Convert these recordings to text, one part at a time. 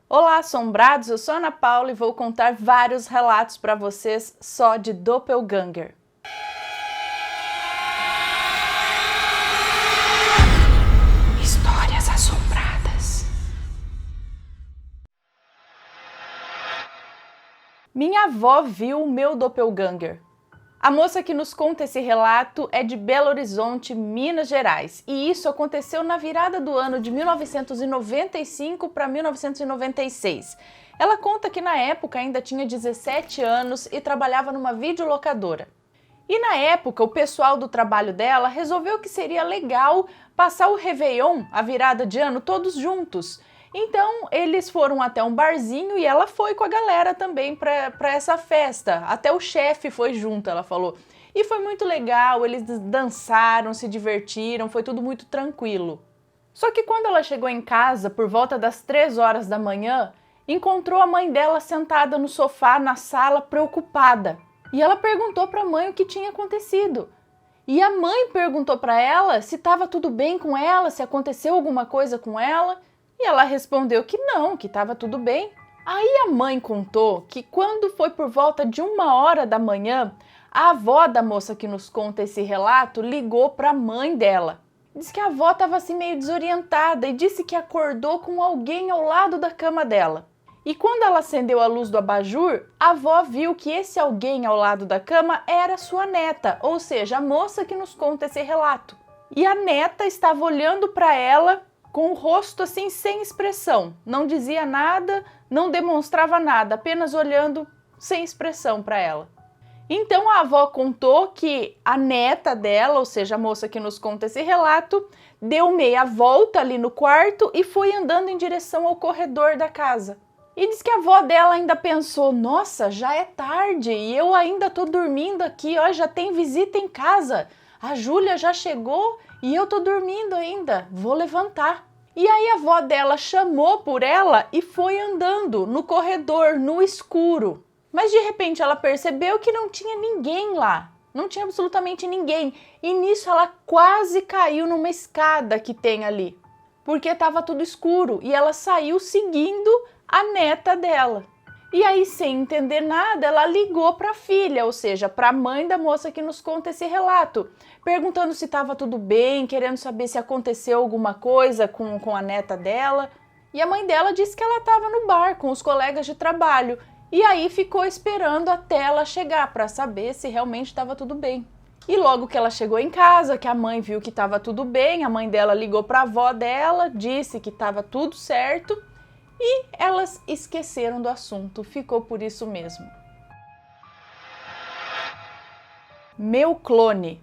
Olá, assombrados! Eu sou Ana Paula e vou contar vários relatos para vocês só de doppelganger. Histórias assombradas. Minha avó viu o meu doppelganger. A moça que nos conta esse relato é de Belo Horizonte, Minas Gerais, e isso aconteceu na virada do ano de 1995 para 1996. Ela conta que na época ainda tinha 17 anos e trabalhava numa videolocadora. E na época o pessoal do trabalho dela resolveu que seria legal passar o Réveillon, a virada de ano, todos juntos. Então eles foram até um barzinho e ela foi com a galera também para essa festa. Até o chefe foi junto, ela falou. E foi muito legal, eles dançaram, se divertiram, foi tudo muito tranquilo. Só que quando ela chegou em casa, por volta das 3 horas da manhã, encontrou a mãe dela sentada no sofá na sala, preocupada. E ela perguntou para a mãe o que tinha acontecido. E a mãe perguntou para ela se estava tudo bem com ela, se aconteceu alguma coisa com ela. E ela respondeu que não, que estava tudo bem. Aí a mãe contou que quando foi por volta de 1 hora da manhã, a avó da moça que nos conta esse relato ligou para a mãe dela. Diz que a avó estava assim meio desorientada e disse que acordou com alguém ao lado da cama dela. E quando ela acendeu a luz do abajur, a avó viu que esse alguém ao lado da cama era sua neta, ou seja, a moça que nos conta esse relato. E a neta estava olhando para ela com o rosto assim sem expressão, não dizia nada, não demonstrava nada, apenas olhando sem expressão para ela. Então a avó contou que a neta dela, ou seja, a moça que nos conta esse relato, deu meia volta ali no quarto e foi andando em direção ao corredor da casa. E diz que a avó dela ainda pensou, nossa, já é tarde e eu ainda tô dormindo aqui, ó, já tem visita em casa, a Júlia já chegou e eu tô dormindo ainda, vou levantar. E aí a avó dela chamou por ela e foi andando no corredor, no escuro. Mas de repente ela percebeu que não tinha ninguém lá, não tinha absolutamente ninguém. E nisso ela quase caiu numa escada que tem ali, porque estava tudo escuro e ela saiu seguindo a neta dela. E aí, sem entender nada, ela ligou para a filha, ou seja, para a mãe da moça que nos conta esse relato, perguntando se estava tudo bem, querendo saber se aconteceu alguma coisa com a neta dela. E a mãe dela disse que ela estava no bar com os colegas de trabalho. E aí ficou esperando até ela chegar para saber se realmente estava tudo bem. E logo que ela chegou em casa, que a mãe viu que estava tudo bem, a mãe dela ligou para a avó dela, disse que estava tudo certo. E elas esqueceram do assunto, ficou por isso mesmo. Meu clone.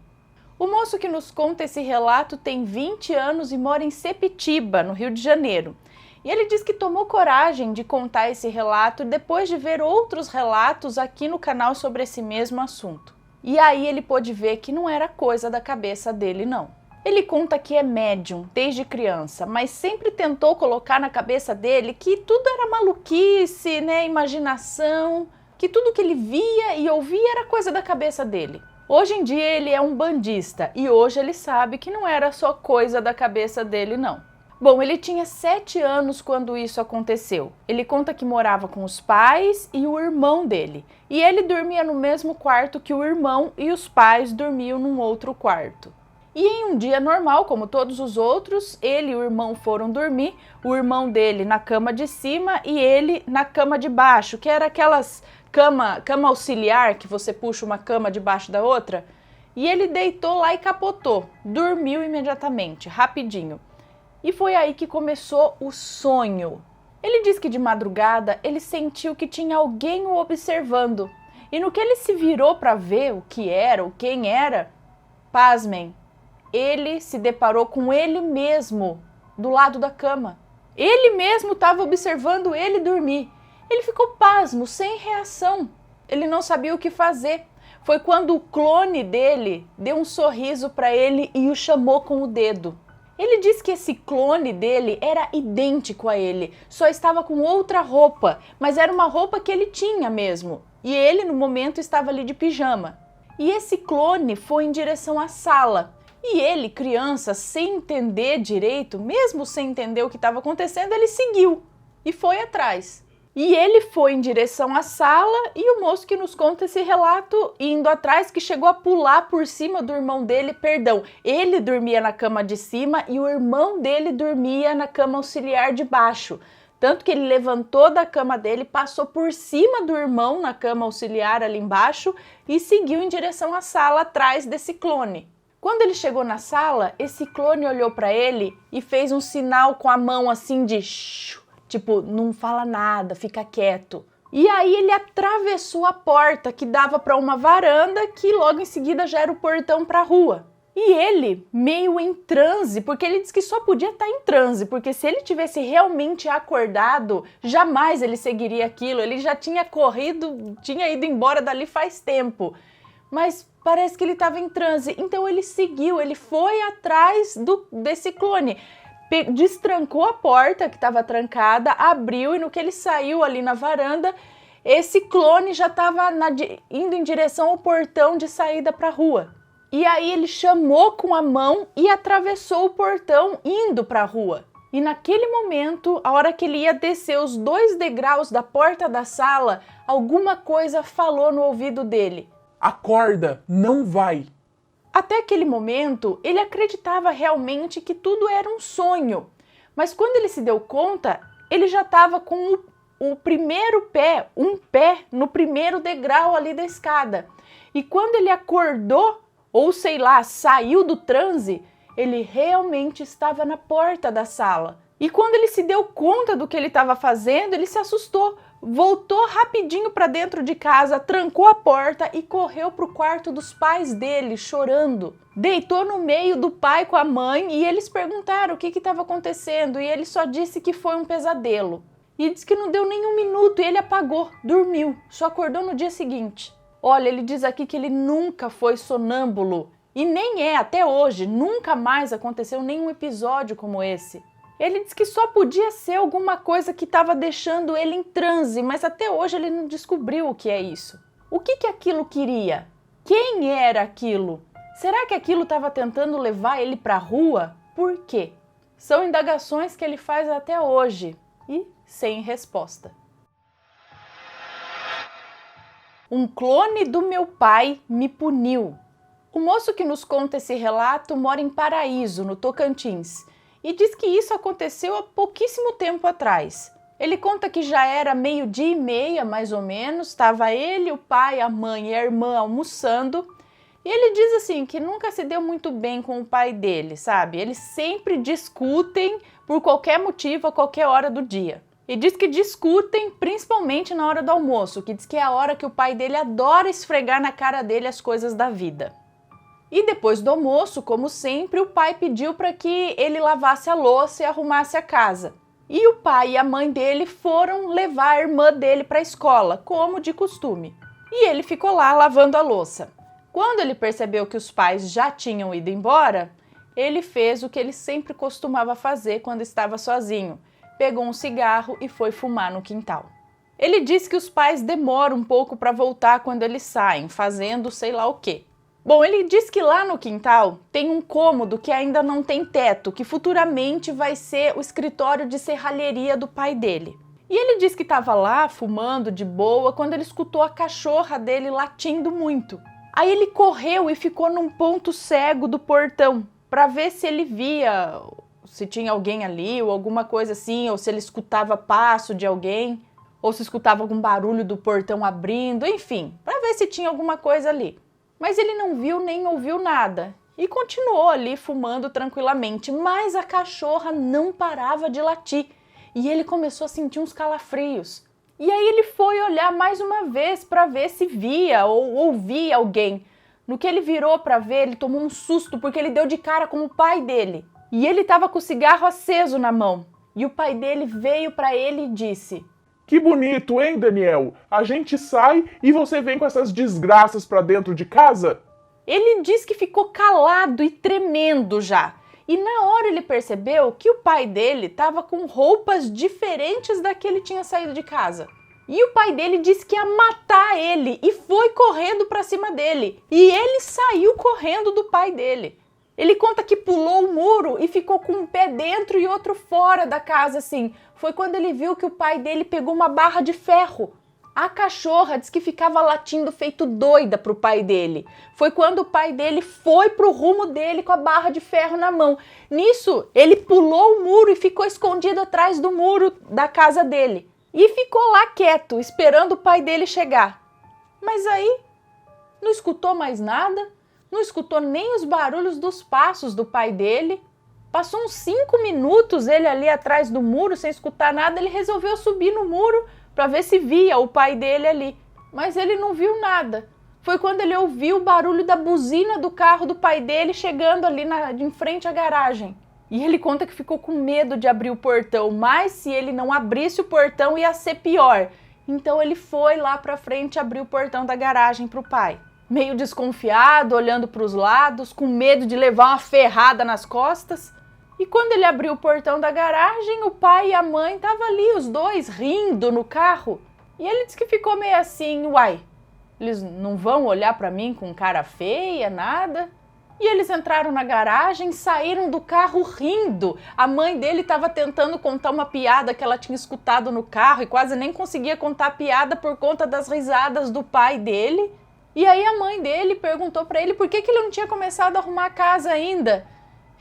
O moço que nos conta esse relato tem 20 anos e mora em Sepitiba, no Rio de Janeiro. E ele diz que tomou coragem de contar esse relato depois de ver outros relatos aqui no canal sobre esse mesmo assunto. E aí ele pôde ver que não era coisa da cabeça dele, não. Ele conta que é médium desde criança, mas sempre tentou colocar na cabeça dele que tudo era maluquice, né, imaginação, que tudo que ele via e ouvia era coisa da cabeça dele. Hoje em dia ele é um bandista e hoje ele sabe que não era só coisa da cabeça dele, não. Bom, ele tinha 7 anos quando isso aconteceu. Ele conta que morava com os pais e o irmão dele. E ele dormia no mesmo quarto que o irmão e os pais dormiam num outro quarto. E em um dia normal, como todos os outros, ele e o irmão foram dormir, o irmão dele na cama de cima e ele na cama de baixo, que era aquelas cama auxiliar, que você puxa uma cama debaixo da outra. E ele deitou lá e capotou, dormiu imediatamente, rapidinho. E foi aí que começou o sonho. Ele diz que de madrugada ele sentiu que tinha alguém o observando. E no que ele se virou para ver o que era ou quem era, pasmem, ele se deparou com ele mesmo do lado da cama. Ele mesmo estava observando ele dormir. Ele ficou pasmo, sem reação. Ele não sabia o que fazer. Foi quando o clone dele deu um sorriso para ele e o chamou com o dedo. Ele diz que esse clone dele era idêntico a ele, só estava com outra roupa, mas era uma roupa que ele tinha mesmo. E ele, no momento, estava ali de pijama. E esse clone foi em direção à sala. E ele, criança, sem entender direito, mesmo sem entender o que estava acontecendo, ele seguiu. e foi atrás. E ele foi em direção à sala e o moço que nos conta esse relato indo atrás, que chegou a pular por cima do irmão dele, perdão, ele dormia na cama de cima e o irmão dele dormia na cama auxiliar de baixo. Tanto que ele levantou da cama dele, passou por cima do irmão na cama auxiliar ali embaixo e seguiu em direção à sala atrás desse clone. Quando ele chegou na sala, esse clone olhou para ele e fez um sinal com a mão assim de shh, tipo, não fala nada, fica quieto. E aí ele atravessou a porta que dava para uma varanda que logo em seguida já era o portão para a rua. E ele, meio em transe, porque ele disse que só podia estar em transe, porque se ele tivesse realmente acordado, jamais ele seguiria aquilo, ele já tinha corrido, tinha ido embora dali faz tempo. Mas parece que ele estava em transe, então ele seguiu, ele foi atrás desse clone. Destrancou a porta que estava trancada, abriu e no que ele saiu ali na varanda, esse clone já estava indo em direção ao portão de saída para a rua. E aí ele chamou com a mão e atravessou o portão indo para a rua. E naquele momento, a hora que ele ia descer os 2 degraus da porta da sala, alguma coisa falou no ouvido dele. Acorda, não vai. Até aquele momento, ele acreditava realmente que tudo era um sonho. Mas quando ele se deu conta, ele já estava com o primeiro pé, um pé no primeiro degrau ali da escada. E quando ele acordou, ou sei lá, saiu do transe, ele realmente estava na porta da sala. E quando ele se deu conta do que ele estava fazendo, ele se assustou. Voltou rapidinho para dentro de casa, trancou a porta e correu para o quarto dos pais dele, chorando. Deitou no meio do pai com a mãe e eles perguntaram o que estava acontecendo e ele só disse que foi um pesadelo. E disse que não deu nem um minuto e ele apagou, dormiu, só acordou no dia seguinte. Olha, ele diz aqui que ele nunca foi sonâmbulo e nem é até hoje, nunca mais aconteceu nenhum episódio como esse. Ele disse que só podia ser alguma coisa que estava deixando ele em transe, mas até hoje ele não descobriu o que é isso. O que aquilo queria? Quem era aquilo? Será que aquilo estava tentando levar ele para a rua? Por quê? São indagações que ele faz até hoje e sem resposta. Um clone do meu pai me puniu. O moço que nos conta esse relato mora em Paraíso, no Tocantins. E diz que isso aconteceu há pouquíssimo tempo atrás. Ele conta que já era 12:30, mais ou menos, estava ele, o pai, a mãe e a irmã almoçando. E ele diz assim que nunca se deu muito bem com o pai dele, sabe? Eles sempre discutem por qualquer motivo, a qualquer hora do dia. E diz que discutem principalmente na hora do almoço, que diz que é a hora que o pai dele adora esfregar na cara dele as coisas da vida. E depois do almoço, como sempre, o pai pediu para que ele lavasse a louça e arrumasse a casa. E o pai e a mãe dele foram levar a irmã dele para a escola, como de costume. E ele ficou lá lavando a louça. Quando ele percebeu que os pais já tinham ido embora, ele fez o que ele sempre costumava fazer quando estava sozinho. Pegou um cigarro e foi fumar no quintal. Ele disse que os pais demoram um pouco para voltar quando eles saem, fazendo sei lá o quê. Bom, ele diz que lá no quintal tem um cômodo que ainda não tem teto, que futuramente vai ser o escritório de serralheria do pai dele. E ele diz que estava lá fumando de boa quando ele escutou a cachorra dele latindo muito. Aí ele correu e ficou num ponto cego do portão para ver se ele via, se tinha alguém ali ou alguma coisa assim, ou se ele escutava passo de alguém, ou se escutava algum barulho do portão abrindo, enfim, para ver se tinha alguma coisa ali. Mas ele não viu nem ouviu nada e continuou ali fumando tranquilamente, mas a cachorra não parava de latir e ele começou a sentir uns calafrios. E aí ele foi olhar mais uma vez para ver se via ou ouvia alguém. No que ele virou para ver, ele tomou um susto porque ele deu de cara com o pai dele. E ele estava com o cigarro aceso na mão. E o pai dele veio para ele e disse: Que bonito, hein, Daniel? A gente sai e você vem com essas desgraças pra dentro de casa? Ele diz que ficou calado e tremendo já. E na hora ele percebeu que o pai dele estava com roupas diferentes da que ele tinha saído de casa. E o pai dele disse que ia matar ele e foi correndo para cima dele. E ele saiu correndo do pai dele. Ele conta que pulou o muro e ficou com um pé dentro e outro fora da casa, assim, foi quando ele viu que o pai dele pegou uma barra de ferro. A cachorra diz que ficava latindo feito doida pro pai dele. Foi quando o pai dele foi pro rumo dele com a barra de ferro na mão. Nisso, ele pulou o muro e ficou escondido atrás do muro da casa dele. E ficou lá quieto, esperando o pai dele chegar. Mas aí, não escutou mais nada, não escutou nem os barulhos dos passos do pai dele. Passou uns 5 minutos ele ali atrás do muro, sem escutar nada, ele resolveu subir no muro para ver se via o pai dele ali. Mas ele não viu nada. Foi quando ele ouviu o barulho da buzina do carro do pai dele chegando ali em frente à garagem. E ele conta que ficou com medo de abrir o portão, mas se ele não abrisse o portão ia ser pior. Então ele foi lá para frente abrir o portão da garagem para o pai. Meio desconfiado, olhando para os lados, com medo de levar uma ferrada nas costas. E quando ele abriu o portão da garagem, o pai e a mãe estavam ali, os dois, rindo no carro. E ele disse que ficou meio assim, uai, eles não vão olhar para mim com cara feia, nada? E eles entraram na garagem, saíram do carro rindo. A mãe dele estava tentando contar uma piada que ela tinha escutado no carro e quase nem conseguia contar a piada por conta das risadas do pai dele. E aí a mãe dele perguntou para ele por que ele não tinha começado a arrumar a casa ainda.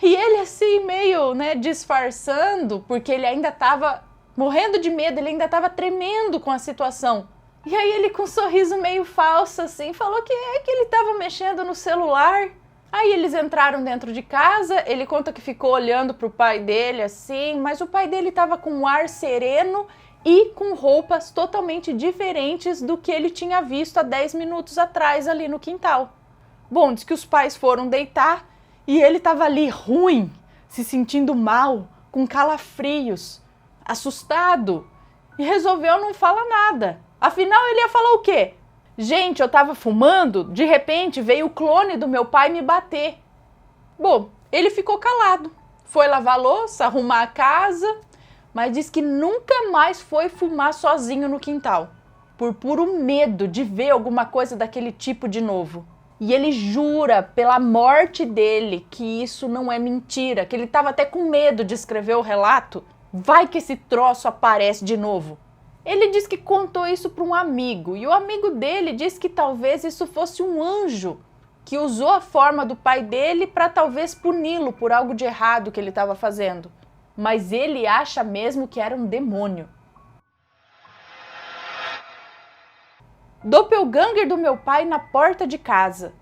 E ele assim, meio, disfarçando, porque ele ainda estava morrendo de medo, ele ainda estava tremendo com a situação. E aí ele com um sorriso meio falso assim, falou que ele estava mexendo no celular. Aí eles entraram dentro de casa, ele conta que ficou olhando para o pai dele assim, mas o pai dele estava com um ar sereno e com roupas totalmente diferentes do que ele tinha visto há 10 minutos atrás ali no quintal. Bom, diz que os pais foram deitar e ele estava ali ruim, se sentindo mal, com calafrios, assustado e resolveu não falar nada. Afinal, ele ia falar o quê? Gente, eu tava fumando, de repente veio o clone do meu pai me bater. Bom, ele ficou calado, foi lavar a louça, arrumar a casa, mas diz que nunca mais foi fumar sozinho no quintal, por puro medo de ver alguma coisa daquele tipo de novo. E ele jura pela morte dele que isso não é mentira, que ele estava até com medo de escrever o relato. Vai que esse troço aparece de novo. Ele diz que contou isso para um amigo e o amigo dele diz que talvez isso fosse um anjo que usou a forma do pai dele para talvez puni-lo por algo de errado que ele estava fazendo. Mas ele acha mesmo que era um demônio. Doppelganger do meu pai na porta de casa.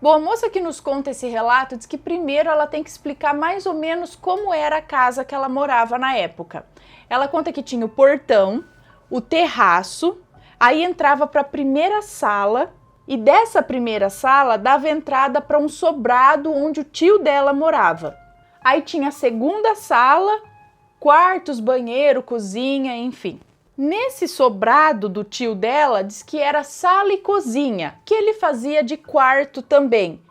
Bom, a moça que nos conta esse relato diz que primeiro ela tem que explicar mais ou menos como era a casa que ela morava na época. Ela conta que tinha o portão, o terraço, aí entrava para a primeira sala e dessa primeira sala dava entrada para um sobrado onde o tio dela morava. Aí tinha a segunda sala, quartos, banheiro, cozinha, enfim. Nesse sobrado do tio dela, diz que era sala e cozinha, que ele fazia de quarto também.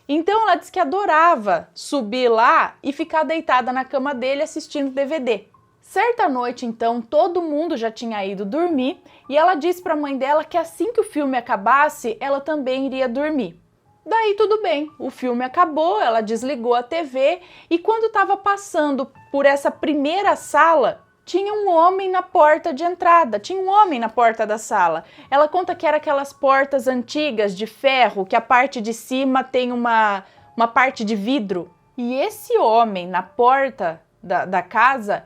Então ela diz que adorava subir lá e ficar deitada na cama dele assistindo DVD. Certa noite, então, todo mundo já tinha ido dormir e ela disse para a mãe dela que assim que o filme acabasse, ela também iria dormir. Daí tudo bem, o filme acabou, ela desligou a TV e quando estava passando por essa primeira sala, tinha um homem na porta de entrada, tinha um homem na porta da sala. Ela conta que era aquelas portas antigas de ferro, que a parte de cima tem uma parte de vidro. E esse homem na porta da casa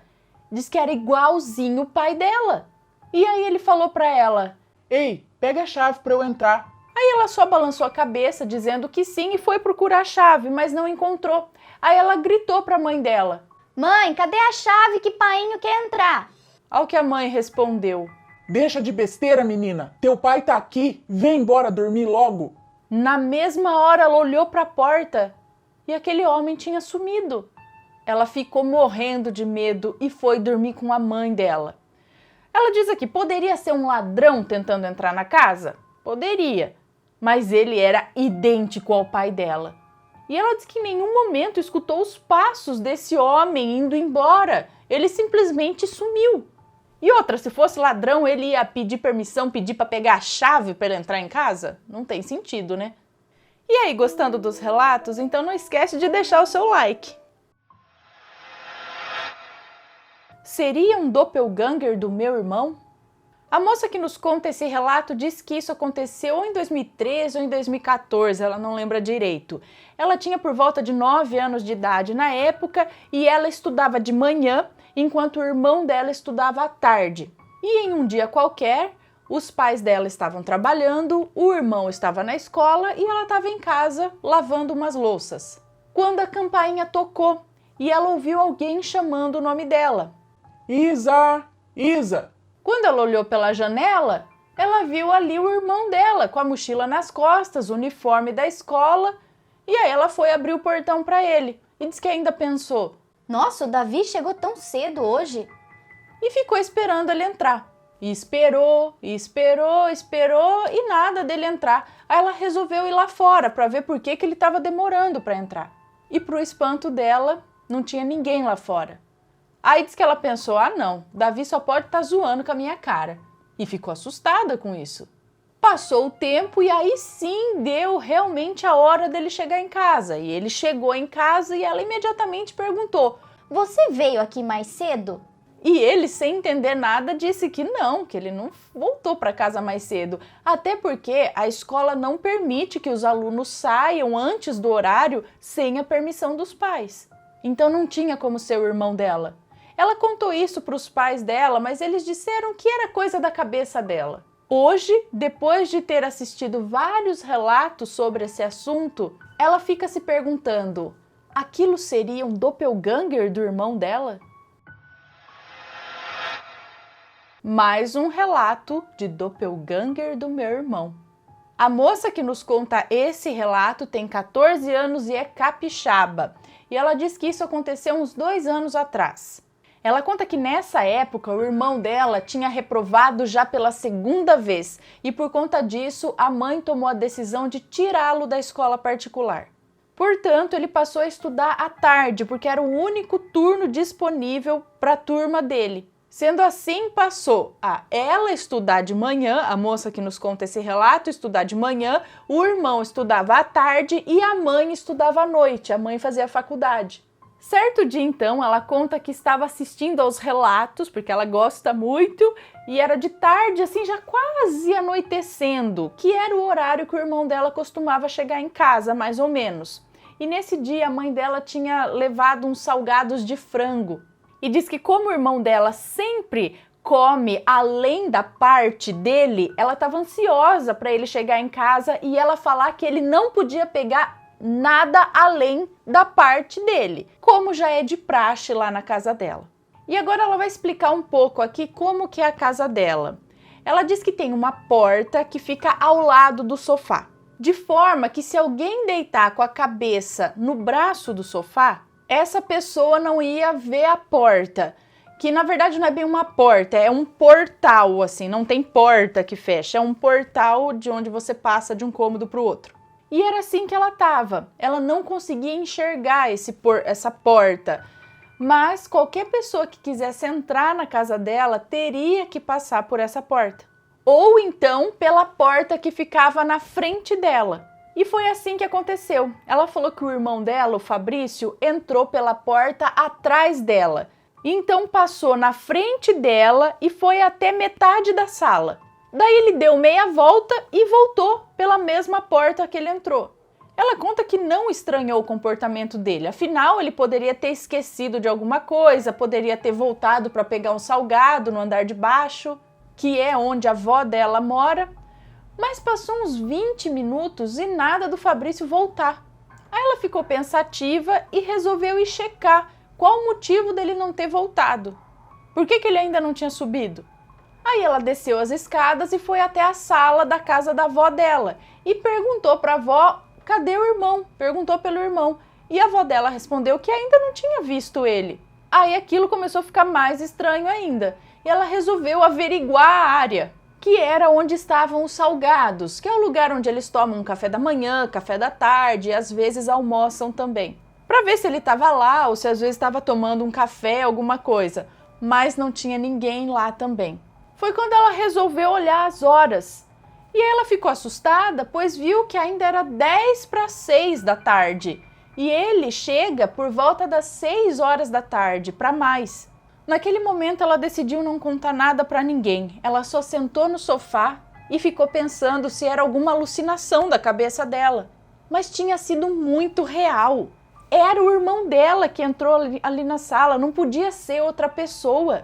diz que era igualzinho o pai dela. E aí ele falou para ela: Ei, pega a chave para eu entrar. Aí ela só balançou a cabeça dizendo que sim e foi procurar a chave, mas não encontrou. Aí ela gritou para a mãe dela: Mãe, cadê a chave que painho quer entrar? Ao que a mãe respondeu: Deixa de besteira, menina. Teu pai tá aqui. Vem embora dormir logo. Na mesma hora ela olhou para a porta e aquele homem tinha sumido. Ela ficou morrendo de medo e foi dormir com a mãe dela. Ela diz aqui, poderia ser um ladrão tentando entrar na casa? Poderia, mas ele era idêntico ao pai dela. E ela diz que em nenhum momento escutou os passos desse homem indo embora. Ele simplesmente sumiu. E outra, se fosse ladrão, ele ia pedir permissão, pedir para pegar a chave para ele entrar em casa? Não tem sentido, né? E aí, gostando dos relatos? Então não esquece de deixar o seu like. seria um doppelganger do meu irmão? A moça que nos conta esse relato diz que isso aconteceu ou em 2013 ou em 2014, ela não lembra direito. Ela tinha por volta de 9 anos de idade na época e ela estudava de manhã, enquanto o irmão dela estudava à tarde. E em um dia qualquer, os pais dela estavam trabalhando, o irmão estava na escola e ela estava em casa lavando umas louças. Quando a campainha tocou e ela ouviu alguém chamando o nome dela. Isa! Isa! Quando ela olhou pela janela, ela viu ali o irmão dela, com a mochila nas costas, o uniforme da escola, e aí ela foi abrir o portão para ele. E disse que ainda pensou. Nossa, o Davi chegou tão cedo hoje. E ficou esperando ele entrar. E esperou e nada dele entrar. Aí ela resolveu ir lá fora para ver por que ele estava demorando para entrar. E pro espanto dela, não tinha ninguém lá fora. Aí disse que ela pensou, não, Davi só pode estar zoando com a minha cara. E ficou assustada com isso. Passou o tempo e aí sim deu realmente a hora dele chegar em casa. E ele chegou em casa e ela imediatamente perguntou. Você veio aqui mais cedo? E ele, sem entender nada, disse que ele não voltou para casa mais cedo. Até porque a escola não permite que os alunos saiam antes do horário sem a permissão dos pais. Então não tinha como ser o irmão dela. Ela contou isso para os pais dela, mas eles disseram que era coisa da cabeça dela. Hoje, depois de ter assistido vários relatos sobre esse assunto, ela fica se perguntando, aquilo seria um doppelganger do irmão dela? Mais um relato de doppelganger do meu irmão. A moça que nos conta esse relato tem 14 anos e é capixaba. E ela diz que isso aconteceu uns 2 anos atrás. Ela conta que nessa época o irmão dela tinha reprovado já pela 2ª vez e por conta disso a mãe tomou a decisão de tirá-lo da escola particular. Portanto, ele passou a estudar à tarde porque era o único turno disponível para a turma dele. Sendo assim, passou a ela estudar de manhã, a moça que nos conta esse relato estudar de manhã, o irmão estudava à tarde e a mãe estudava à noite, a mãe fazia faculdade. Certo dia, então, ela conta que estava assistindo aos relatos, porque ela gosta muito, e era de tarde, assim, já quase anoitecendo, que era o horário que o irmão dela costumava chegar em casa, mais ou menos. E nesse dia, a mãe dela tinha levado uns salgados de frango. E diz que como o irmão dela sempre come além da parte dele, ela estava ansiosa para ele chegar em casa e ela falar que ele não podia pegar nada além da parte dele, como já é de praxe lá na casa dela. E agora ela vai explicar um pouco aqui como que é a casa dela. Ela diz que tem uma porta que fica ao lado do sofá, de forma que se alguém deitar com a cabeça no braço do sofá, essa pessoa não ia ver a porta, que na verdade não é bem uma porta, é um portal, assim, não tem porta que fecha, é um portal de onde você passa de um cômodo para o outro. E era assim que ela estava, ela não conseguia enxergar essa porta, mas qualquer pessoa que quisesse entrar na casa dela teria que passar por essa porta. Ou então pela porta que ficava na frente dela. E foi assim que aconteceu. Ela falou que o irmão dela, o Fabrício, entrou pela porta atrás dela. Então passou na frente dela e foi até metade da sala. Daí ele deu meia volta e voltou pela mesma porta que ele entrou. Ela conta que não estranhou o comportamento dele, afinal ele poderia ter esquecido de alguma coisa, poderia ter voltado para pegar um salgado no andar de baixo, que é onde a avó dela mora, mas passou uns 20 minutos e nada do Fabrício voltar. Aí ela ficou pensativa e resolveu ir checar qual o motivo dele não ter voltado. Por que ele ainda não tinha subido? Aí ela desceu as escadas e foi até a sala da casa da avó dela e perguntou para a avó, cadê o irmão? Perguntou pelo irmão. E a avó dela respondeu que ainda não tinha visto ele. Aí aquilo começou a ficar mais estranho ainda. E ela resolveu averiguar a área, que era onde estavam os salgados, que é o lugar onde eles tomam um café da manhã, café da tarde e às vezes almoçam também. Para ver se ele estava lá ou se às vezes estava tomando um café, alguma coisa. Mas não tinha ninguém lá também. Foi quando ela resolveu olhar as horas. E ela ficou assustada, pois viu que ainda era 5:50 da tarde. E ele chega por volta das 6 horas da tarde, para mais. Naquele momento ela decidiu não contar nada para ninguém. Ela só sentou no sofá e ficou pensando se era alguma alucinação da cabeça dela. Mas tinha sido muito real. Era o irmão dela que entrou ali na sala, não podia ser outra pessoa.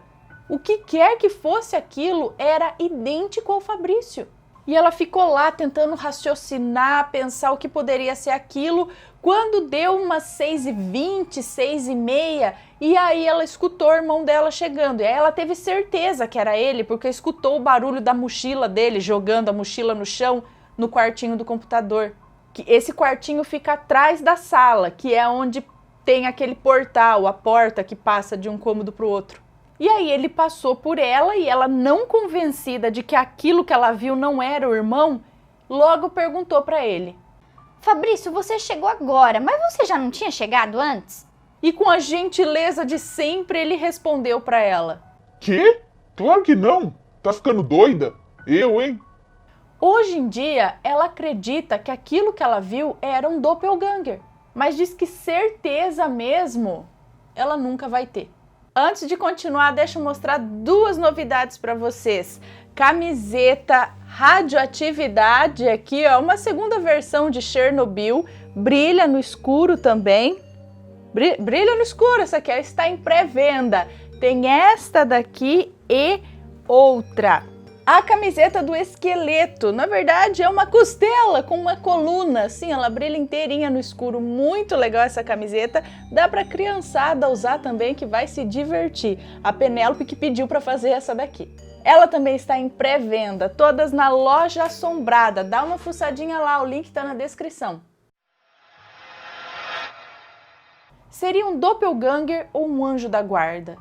O que quer que fosse aquilo era idêntico ao Fabrício. E ela ficou lá tentando raciocinar, pensar o que poderia ser aquilo, quando deu umas 6h20, 6h30, e aí ela escutou o irmão dela chegando. E aí ela teve certeza que era ele, porque escutou o barulho da mochila dele, jogando a mochila no chão, no quartinho do computador. Esse quartinho fica atrás da sala, que é onde tem aquele portal, a porta que passa de um cômodo para o outro. E aí ele passou por ela e ela, não convencida de que aquilo que ela viu não era o irmão, logo perguntou para ele: Fabrício, você chegou agora, mas você já não tinha chegado antes? E com a gentileza de sempre ele respondeu para ela: Quê? Claro que não! Tá ficando doida? Eu, hein? Hoje em dia, ela acredita que aquilo que ela viu era um doppelganger, mas diz que certeza mesmo ela nunca vai ter. Antes de continuar, deixa eu mostrar duas novidades para vocês. Camiseta Radioatividade, aqui ó, uma segunda versão de Chernobyl, brilha no escuro também. Brilha no escuro, essa aqui está em pré-venda. Tem esta daqui e outra. A camiseta do esqueleto, na verdade é uma costela com uma coluna, assim, ela brilha inteirinha no escuro, muito legal essa camiseta, dá pra criançada usar também que vai se divertir. A Penélope que pediu pra fazer essa daqui. Ela também está em pré-venda, todas na Loja Assombrada, dá uma fuçadinha lá, o link tá na descrição. Seria um doppelganger ou um anjo da guarda?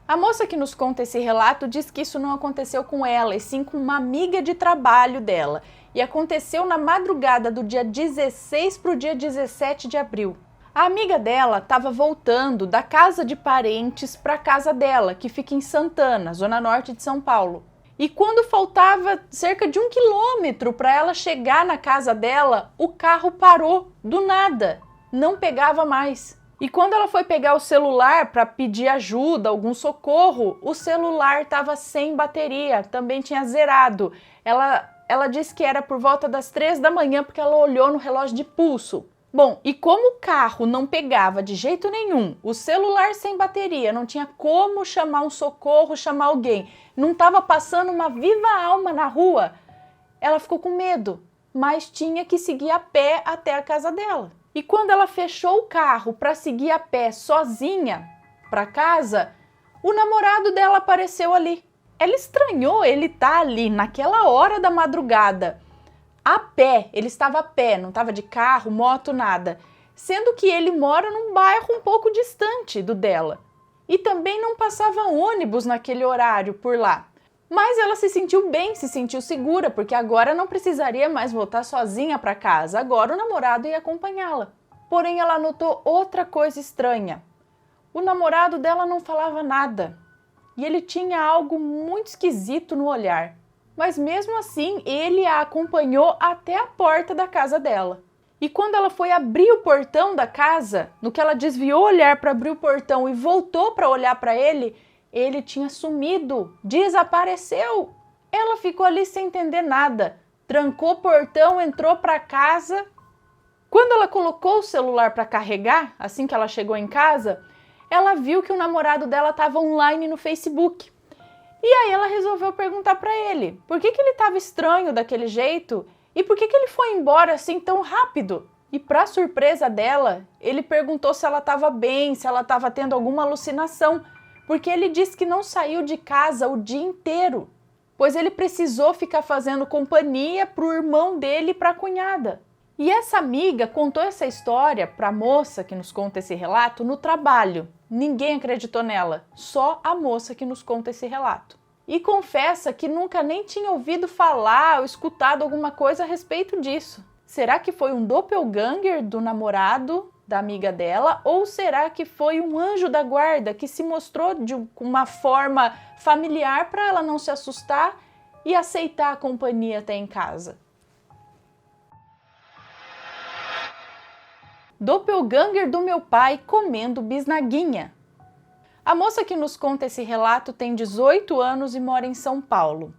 A moça que nos conta esse relato diz que isso não aconteceu com ela, e sim com uma amiga de trabalho dela. E aconteceu na madrugada do dia 16 para o dia 17 de abril. A amiga dela estava voltando da casa de parentes para a casa dela, que fica em Santana, zona norte de São Paulo. E quando faltava cerca de 1 quilômetro para ela chegar na casa dela, o carro parou do nada, não pegava mais. E quando ela foi pegar o celular para pedir ajuda, algum socorro, o celular estava sem bateria, também tinha zerado. Ela disse que era por volta das 3 da manhã porque ela olhou no relógio de pulso. Bom, e como o carro não pegava de jeito nenhum, o celular sem bateria, não tinha como chamar um socorro, chamar alguém, não estava passando uma viva alma na rua, ela ficou com medo, mas tinha que seguir a pé até a casa dela. E quando ela fechou o carro para seguir a pé sozinha para casa, o namorado dela apareceu ali. Ela estranhou ele estar ali naquela hora da madrugada, a pé, ele estava a pé, não estava de carro, moto, nada, sendo que ele mora num bairro um pouco distante do dela. E também não passava ônibus naquele horário por lá. Mas ela se sentiu bem, se sentiu segura, porque agora não precisaria mais voltar sozinha para casa, agora o namorado ia acompanhá-la. Porém, ela notou outra coisa estranha. O namorado dela não falava nada, e ele tinha algo muito esquisito no olhar. Mas mesmo assim, ele a acompanhou até a porta da casa dela. E quando ela foi abrir o portão da casa, no que ela desviou o olhar para abrir o portão e voltou para olhar para ele tinha sumido, desapareceu. Ela ficou ali sem entender nada, trancou o portão, entrou para casa. Quando ela colocou o celular para carregar, assim que ela chegou em casa, ela viu que o namorado dela estava online no Facebook. E aí ela resolveu perguntar para ele por que ele estava estranho daquele jeito e por que ele foi embora assim tão rápido. E para surpresa dela, ele perguntou se ela estava bem, se ela estava tendo alguma alucinação, porque ele disse que não saiu de casa o dia inteiro, pois ele precisou ficar fazendo companhia para o irmão dele e para a cunhada. E essa amiga contou essa história para a moça que nos conta esse relato no trabalho. Ninguém acreditou nela, só a moça que nos conta esse relato. E confessa que nunca nem tinha ouvido falar ou escutado alguma coisa a respeito disso. Será que foi um doppelganger do namorado da amiga dela, ou será que foi um anjo da guarda que se mostrou de uma forma familiar para ela não se assustar e aceitar a companhia até em casa? Doppelganger do meu pai comendo bisnaguinha. A moça que nos conta esse relato tem 18 anos e mora em São Paulo.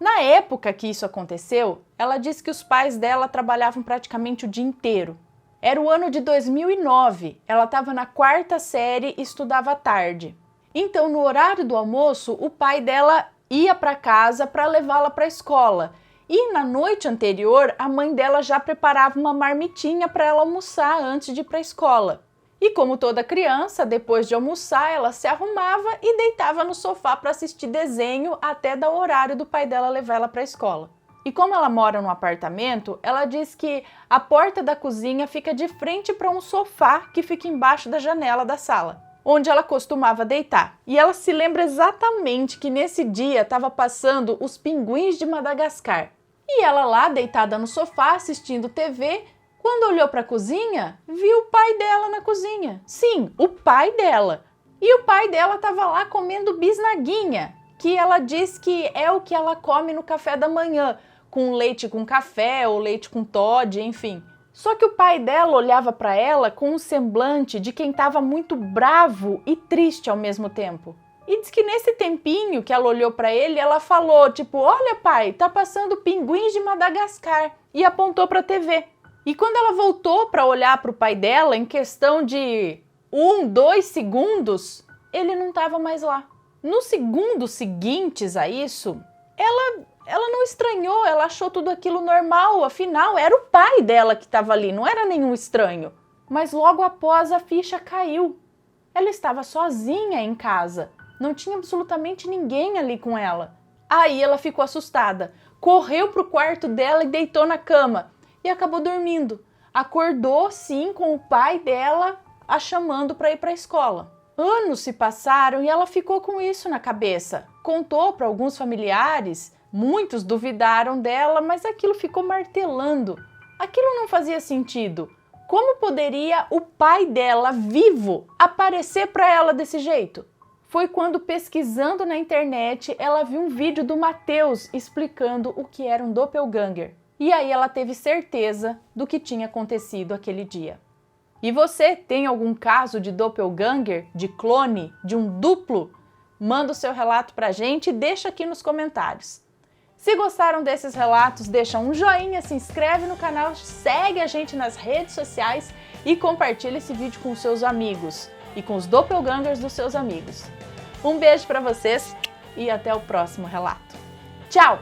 Na época que isso aconteceu, ela disse que os pais dela trabalhavam praticamente o dia inteiro. Era o ano de 2009, ela estava na 4ª série e estudava à tarde. Então, no horário do almoço, o pai dela ia para casa para levá-la para a escola. E na noite anterior, a mãe dela já preparava uma marmitinha para ela almoçar antes de ir para a escola. E como toda criança, depois de almoçar, ela se arrumava e deitava no sofá para assistir desenho até dar o horário do pai dela levar ela para a escola. E como ela mora num apartamento, ela diz que a porta da cozinha fica de frente para um sofá que fica embaixo da janela da sala, onde ela costumava deitar. E ela se lembra exatamente que nesse dia estava passando Os Pinguins de Madagascar. E ela lá, deitada no sofá, assistindo TV, quando olhou para a cozinha, viu o pai dela na cozinha. Sim, o pai dela. E o pai dela estava lá comendo bisnaguinha, que ela diz que é o que ela come no café da manhã, com leite com café ou leite com Toddy, enfim. Só que o pai dela olhava para ela com um semblante de quem estava muito bravo e triste ao mesmo tempo. E diz que nesse tempinho que ela olhou para ele, ela falou, tipo, olha pai, tá passando Pinguins de Madagascar, e apontou para a TV. E quando ela voltou para olhar para o pai dela, em questão de 2 segundos, ele não estava mais lá. Nos segundos seguintes a isso, ela não estranhou, ela achou tudo aquilo normal, afinal era o pai dela que estava ali, não era nenhum estranho. Mas logo após a ficha caiu. Ela estava sozinha em casa, não tinha absolutamente ninguém ali com ela. Aí ela ficou assustada, correu para o quarto dela e deitou na cama e acabou dormindo. Acordou sim com o pai dela a chamando para ir para a escola. Anos se passaram e ela ficou com isso na cabeça. Contou para alguns familiares, muitos duvidaram dela, mas aquilo ficou martelando. Aquilo não fazia sentido. Como poderia o pai dela, vivo, aparecer para ela desse jeito? Foi quando, pesquisando na internet, ela viu um vídeo do Matheus explicando o que era um doppelganger. E aí ela teve certeza do que tinha acontecido aquele dia. E você tem algum caso de doppelganger, de clone, de um duplo? Manda o seu relato pra gente e deixa aqui nos comentários. Se gostaram desses relatos, deixa um joinha, se inscreve no canal, segue a gente nas redes sociais e compartilha esse vídeo com os seus amigos e com os doppelgangers dos seus amigos. Um beijo pra vocês e até o próximo relato. Tchau!